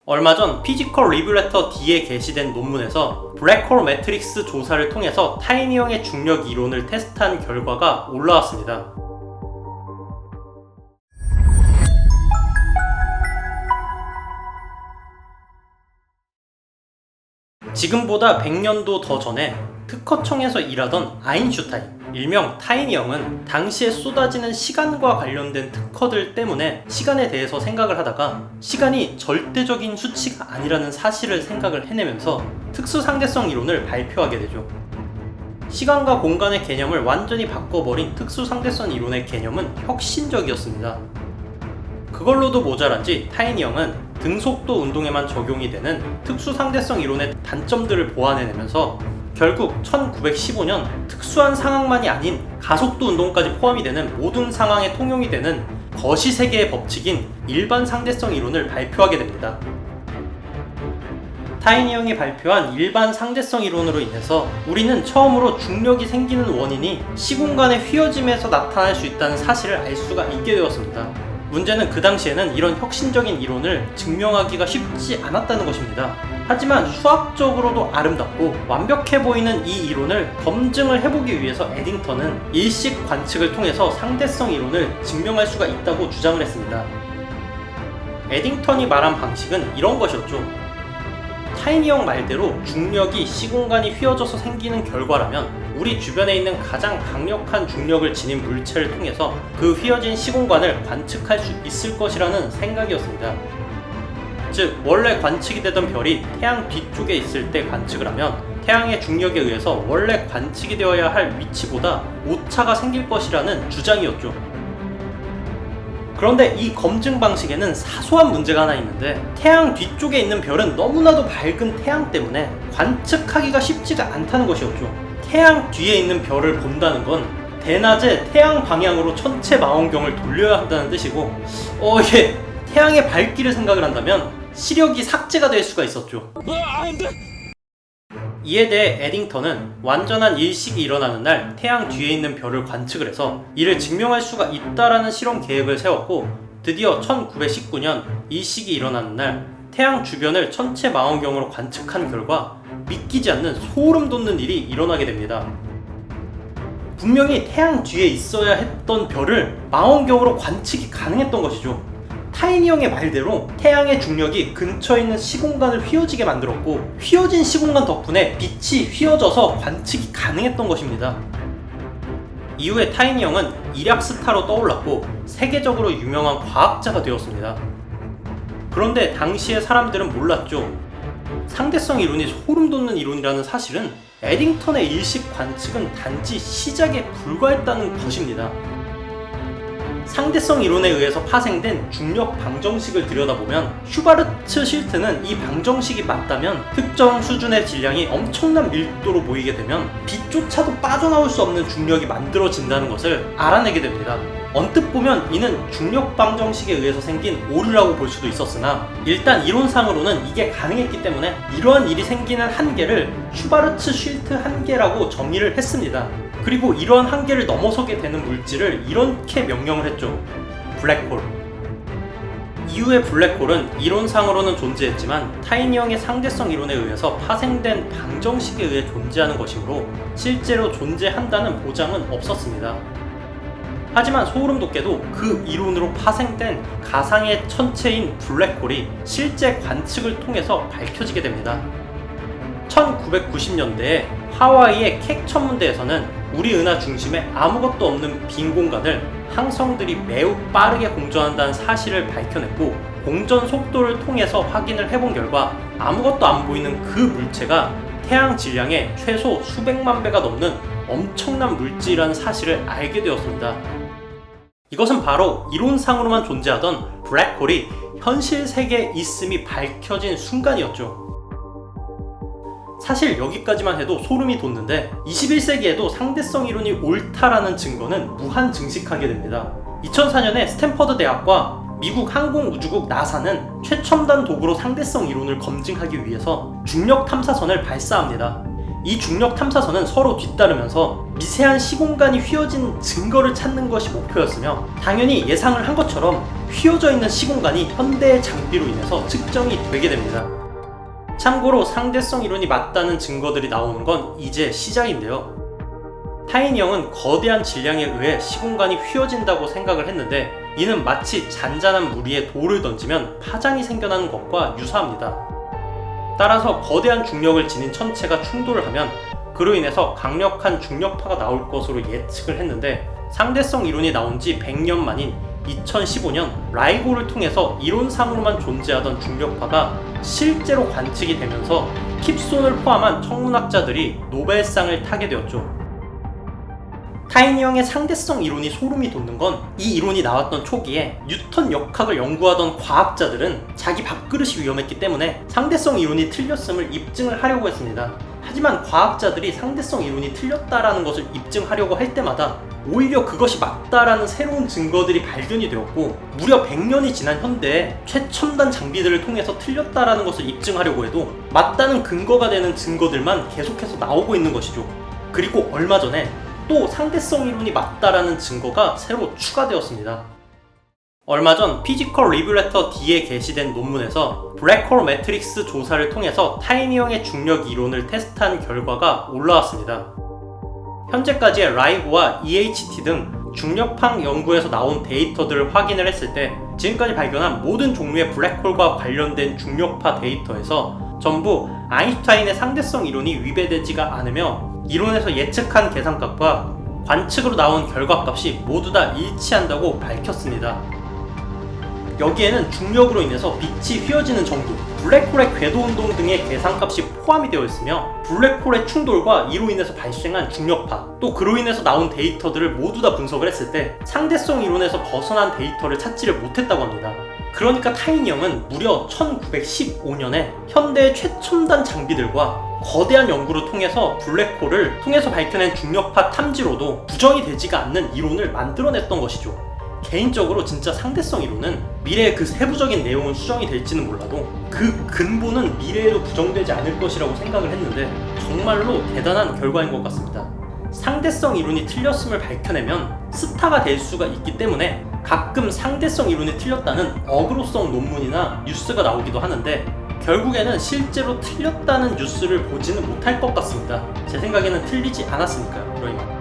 얼마 전 피지컬 리뷰레터 D에 게시된 논문에서 블랙홀 매트릭스 조사를 통해서 타이니형의 중력 이론을 테스트한 결과가 올라왔습니다. 지금보다 100년도 더 전에 특허청에서 일하던 아인슈타인, 일명 타이니형은 당시에 쏟아지는 시간과 관련된 특허들 때문에 시간에 대해서 생각을 하다가 시간이 절대적인 수치가 아니라는 사실을 생각을 해내면서 특수상대성 이론을 발표하게 되죠. 시간과 공간의 개념을 완전히 바꿔버린 특수상대성 이론의 개념은 혁신적이었습니다. 그걸로도 모자란지 타이니형은 등속도 운동에만 적용이 되는 특수상대성 이론의 단점들을 보완해내면서 결국 1915년 특수한 상황만이 아닌 가속도 운동까지 포함이 되는 모든 상황에 통용이 되는 거시세계의 법칙인 일반 상대성 이론을 발표하게 됩니다. 타이니형이 발표한 일반 상대성 이론으로 인해서 우리는 처음으로 중력이 생기는 원인이 시공간의 휘어짐에서 나타날 수 있다는 사실을 알 수가 있게 되었습니다. 문제는 그 당시에는 이런 혁신적인 이론을 증명하기가 쉽지 않았다는 것입니다. 하지만 수학적으로도 아름답고 완벽해 보이는 이 이론을 검증을 해보기 위해서 에딩턴은 일식 관측을 통해서 상대성 이론을 증명할 수가 있다고 주장을 했습니다. 에딩턴이 말한 방식은 이런 것이었죠. 타이니형 말대로 중력이 시공간이 휘어져서 생기는 결과라면 우리 주변에 있는 가장 강력한 중력을 지닌 물체를 통해서 그 휘어진 시공간을 관측할 수 있을 것이라는 생각이었습니다. 즉, 원래 관측이 되던 별이 태양 뒤쪽에 있을 때 관측을 하면 태양의 중력에 의해서 원래 관측이 되어야 할 위치보다 오차가 생길 것이라는 주장이었죠. 그런데 이 검증 방식에는 사소한 문제가 하나 있는데 태양 뒤쪽에 있는 별은 너무나도 밝은 태양 때문에 관측하기가 쉽지가 않다는 것이었죠. 태양 뒤에 있는 별을 본다는 건 대낮에 태양 방향으로 천체 망원경을 돌려야 한다는 뜻이고 이게 태양의 밝기를 생각을 한다면 시력이 삭제가 될 수가 있었죠. 이에 대해 에딩턴은 완전한 일식이 일어나는 날 태양 뒤에 있는 별을 관측을 해서 이를 증명할 수가 있다라는 실험 계획을 세웠고 드디어 1919년 일식이 일어나는 날 태양 주변을 천체 망원경으로 관측한 결과 믿기지 않는 소름 돋는 일이 일어나게 됩니다. 분명히 태양 뒤에 있어야 했던 별을 망원경으로 관측이 가능했던 것이죠. 타이니형의 말대로 태양의 중력이 근처에 있는 시공간을 휘어지게 만들었고 휘어진 시공간 덕분에 빛이 휘어져서 관측이 가능했던 것입니다. 이후에 타이니형은 일약 스타로 떠올랐고 세계적으로 유명한 과학자가 되었습니다. 그런데 당시의 사람들은 몰랐죠. 상대성 이론이 소름 돋는 이론이라는 사실은 에딩턴의 일식 관측은 단지 시작에 불과했다는 것입니다. 상대성 이론에 의해서 파생된 중력 방정식을 들여다보면 슈바르츠 실트는 이 방정식이 맞다면 특정 수준의 질량이 엄청난 밀도로 모이게 되면 빛조차도 빠져나올 수 없는 중력이 만들어진다는 것을 알아내게 됩니다. 언뜻 보면 이는 중력 방정식에 의해서 생긴 오류라고 볼 수도 있었으나 일단 이론상으로는 이게 가능했기 때문에 이러한 일이 생기는 한계를 슈바르츠 실트 한계라고 정의를 했습니다. 그리고 이러한 한계를 넘어서게 되는 물질을 이렇게 명명을 했죠. 블랙홀. 이후에 블랙홀은 이론상으로는 존재했지만 타이니형의 상대성 이론에 의해서 파생된 방정식에 의해 존재하는 것이므로 실제로 존재한다는 보장은 없었습니다. 하지만 소름 돋게도 그 이론으로 파생된 가상의 천체인 블랙홀이 실제 관측을 통해서 밝혀지게 됩니다. 1990년대에 하와이의 캑 천문대에서는 우리 은하 중심에 아무것도 없는 빈 공간을 항성들이 매우 빠르게 공전한다는 사실을 밝혀냈고 공전 속도를 통해서 확인을 해본 결과 아무것도 안 보이는 그 물체가 태양 질량의 최소 수백만 배가 넘는 엄청난 물질이라는 사실을 알게 되었습니다. 이것은 바로 이론상으로만 존재하던 블랙홀이 현실 세계에 있음이 밝혀진 순간이었죠. 사실 여기까지만 해도 소름이 돋는데 21세기에도 상대성 이론이 옳다라는 증거는 무한 증식하게 됩니다. 2004년에 스탠퍼드 대학과 미국 항공우주국 나사는 최첨단 도구로 상대성 이론을 검증하기 위해서 중력 탐사선을 발사합니다. 이 중력 탐사선은 서로 뒤따르면서 미세한 시공간이 휘어진 증거를 찾는 것이 목표였으며 당연히 예상을 한 것처럼 휘어져 있는 시공간이 현대의 장비로 인해서 측정이 되게 됩니다. 참고로 상대성 이론이 맞다는 증거들이 나오는 건 이제 시작인데요. 타이니 형은 거대한 질량에 의해 시공간이 휘어진다고 생각을 했는데, 이는 마치 잔잔한 물 위에 돌을 던지면 파장이 생겨나는 것과 유사합니다. 따라서 거대한 중력을 지닌 천체가 충돌을 하면 그로 인해서 강력한 중력파가 나올 것으로 예측을 했는데, 상대성 이론이 나온 지 100년 만인 2015년 라이고를 통해서 이론상으로만 존재하던 중력파가 실제로 관측이 되면서 킵손을 포함한 천문학자들이 노벨상을 타게 되었죠. 타이니 형의 상대성 이론이 소름이 돋는 건, 이 이론이 나왔던 초기에 뉴턴 역학을 연구하던 과학자들은 자기 밥그릇이 위험했기 때문에 상대성 이론이 틀렸음을 입증을 하려고 했습니다. 하지만 과학자들이 상대성 이론이 틀렸다라는 것을 입증하려고 할 때마다 오히려 그것이 맞다라는 새로운 증거들이 발견이 되었고, 무려 100년이 지난 현대에 최첨단 장비들을 통해서 틀렸다라는 것을 입증하려고 해도 맞다는 근거가 되는 증거들만 계속해서 나오고 있는 것이죠. 그리고 얼마 전에 또 상대성 이론이 맞다라는 증거가 새로 추가되었습니다. 얼마 전 피지컬 리뷰 레터 D에 게시된 논문에서 블랙홀 매트릭스 조사를 통해서 타이니 형의 중력 이론을 테스트한 결과가 올라왔습니다. 현재까지의 라이고와 EHT 등 중력학 연구에서 나온 데이터들을 확인을 했을 때, 지금까지 발견한 모든 종류의 블랙홀과 관련된 중력파 데이터에서 전부 아인슈타인의 상대성 이론이 위배되지가 않으며, 이론에서 예측한 계산값과 관측으로 나온 결과값이 모두 다 일치한다고 밝혔습니다. 여기에는 중력으로 인해서 빛이 휘어지는 정도, 블랙홀의 궤도 운동 등의 계산값이 포함이 되어 있으며, 블랙홀의 충돌과 이로 인해서 발생한 중력파, 또 그로 인해서 나온 데이터들을 모두 다 분석을 했을 때 상대성 이론에서 벗어난 데이터를 찾지를 못했다고 합니다. 그러니까 타이니 형은 무려 1915년에 현대의 최첨단 장비들과 거대한 연구를 통해서 블랙홀을 통해서 밝혀낸 중력파 탐지로도 부정이 되지가 않는 이론을 만들어냈던 것이죠. 개인적으로 진짜 상대성 이론은 미래의 그 세부적인 내용은 수정이 될지는 몰라도 그 근본은 미래에도 부정되지 않을 것이라고 생각을 했는데, 정말로 대단한 결과인 것 같습니다. 상대성 이론이 틀렸음을 밝혀내면 스타가 될 수가 있기 때문에 가끔 상대성 이론이 틀렸다는 어그로성 논문이나 뉴스가 나오기도 하는데, 결국에는 실제로 틀렸다는 뉴스를 보지는 못할 것 같습니다. 제 생각에는 틀리지 않았으니까요. 그러니까